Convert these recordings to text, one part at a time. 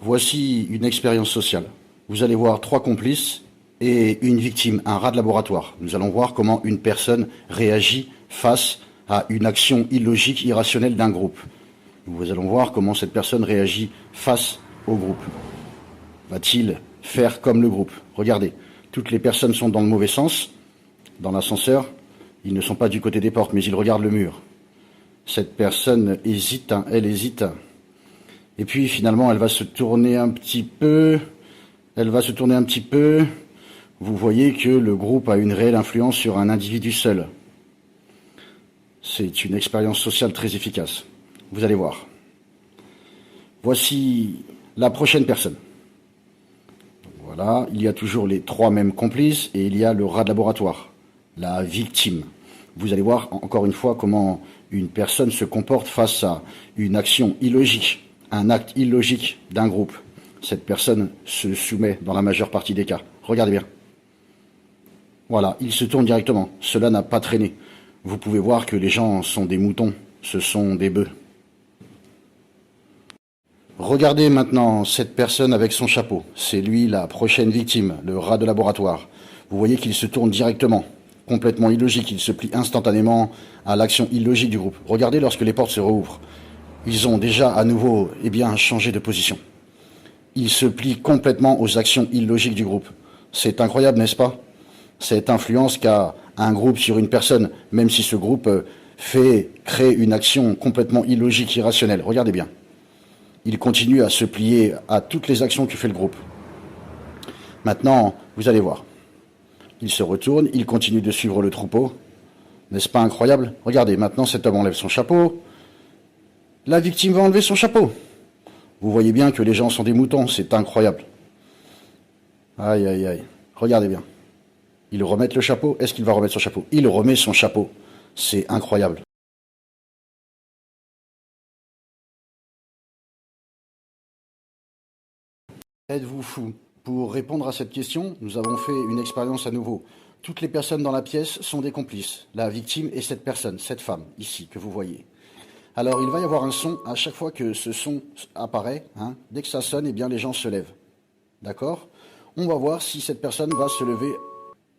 Voici une expérience sociale. Vous allez voir 3 complices et une victime, un rat de laboratoire. Nous allons voir comment une personne réagit face à une action illogique, irrationnelle d'un groupe. Nous allons voir comment cette personne réagit face au groupe. Va-t-il faire comme le groupe? Regardez, toutes les personnes sont dans le mauvais sens. Dans l'ascenseur, ils ne sont pas du côté des portes, mais ils regardent le mur. Cette personne hésite, elle hésite. Et puis finalement, elle va se tourner un petit peu. Vous voyez que le groupe a une réelle influence sur un individu seul. C'est une expérience sociale très efficace. Vous allez voir. Voici la prochaine personne. Voilà, il y a toujours les 3 mêmes complices et il y a le rat de laboratoire, la victime. Vous allez voir encore une fois comment une personne se comporte face à une action illogique, un acte illogique d'un groupe. Cette personne se soumet dans la majeure partie des cas. Regardez bien. Voilà, il se tourne directement. Cela n'a pas traîné. Vous pouvez voir que les gens sont des moutons, ce sont des bœufs. Regardez maintenant cette personne avec son chapeau. C'est lui la prochaine victime, le rat de laboratoire. Vous voyez qu'il se tourne directement, complètement illogique. Il se plie instantanément à l'action illogique du groupe. Regardez lorsque les portes se rouvrent. Ils ont déjà à nouveau changé de position. Ils se plient complètement aux actions illogiques du groupe. C'est incroyable, n'est-ce pas? Cette influence qu'a un groupe sur une personne, même si ce groupe crée une action complètement illogique, irrationnelle. Regardez bien. Il continue à se plier à toutes les actions que fait le groupe. Maintenant, vous allez voir. Il se retourne, il continue de suivre le troupeau. N'est-ce pas incroyable? Regardez, maintenant cet homme enlève son chapeau. La victime va enlever son chapeau. Vous voyez bien que les gens sont des moutons, c'est incroyable. Aïe, aïe, aïe. Regardez bien. Ils remettent le chapeau. Est-ce qu'il va remettre son chapeau? Il remet son chapeau. C'est incroyable. Êtes-vous fou? Pour répondre à cette question, nous avons fait une expérience à nouveau. Toutes les personnes dans la pièce sont des complices. La victime est cette personne, cette femme, ici, que vous voyez. Alors, il va y avoir un son à chaque fois que ce son apparaît. Dès que ça sonne, les gens se lèvent. D'accord? On va voir si cette personne va se lever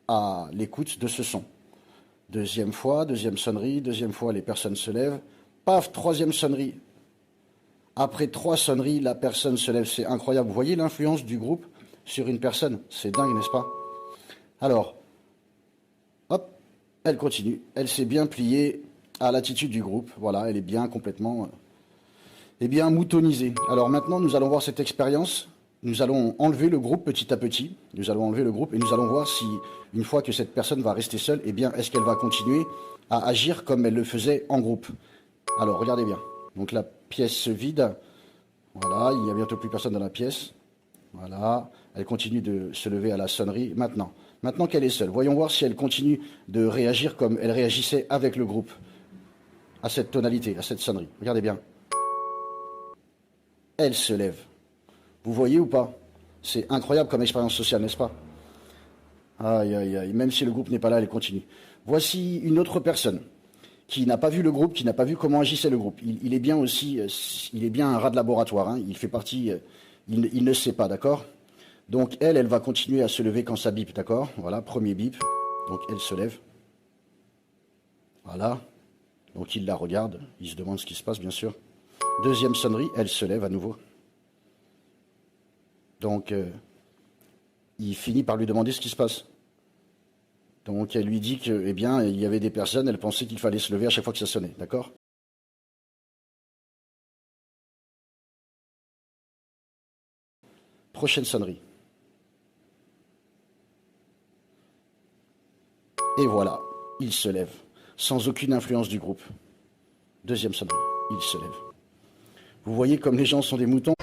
à l'écoute de ce son. Deuxième fois, deuxième sonnerie, deuxième fois, les personnes se lèvent. Paf, troisième sonnerie. Après 3 sonneries, la personne se lève. C'est incroyable. Vous voyez l'influence du groupe sur une personne? C'est dingue, n'est-ce pas? Alors, hop, elle continue. Elle s'est bien pliée à l'attitude du groupe. Voilà, elle est bien complètement moutonisée. Alors maintenant, nous allons voir cette expérience. Nous allons enlever le groupe petit à petit. Nous allons enlever le groupe et nous allons voir si, une fois que cette personne va rester seule, est-ce qu'elle va continuer à agir comme elle le faisait en groupe. Alors, regardez bien. Donc la pièce se vide. Voilà, il n'y a bientôt plus personne dans la pièce. Voilà, elle continue de se lever à la sonnerie. Maintenant qu'elle est seule, voyons voir si elle continue de réagir comme elle réagissait avec le groupe, à cette tonalité, à cette sonnerie. Regardez bien. Elle se lève. Vous voyez ou pas? C'est incroyable comme expérience sociale, n'est-ce pas? Aïe, aïe, aïe. Même si le groupe n'est pas là, elle continue. Voici une autre personne qui n'a pas vu le groupe, qui n'a pas vu comment agissait le groupe. Il est bien aussi, il est bien un rat de laboratoire. Il fait partie, il ne sait pas, d'accord? Donc elle va continuer à se lever quand ça bip, d'accord? Voilà, premier bip. Donc elle se lève. Voilà. Donc il la regarde, il se demande ce qui se passe, bien sûr. Deuxième sonnerie, elle se lève à nouveau. Donc il finit par lui demander ce qui se passe. Donc elle lui dit que, il y avait des personnes, elle pensait qu'il fallait se lever à chaque fois que ça sonnait, d'accord? Prochaine sonnerie. Et voilà, il se lève, sans aucune influence du groupe. Deuxième sonnerie, il se lève. Vous voyez comme les gens sont des moutons?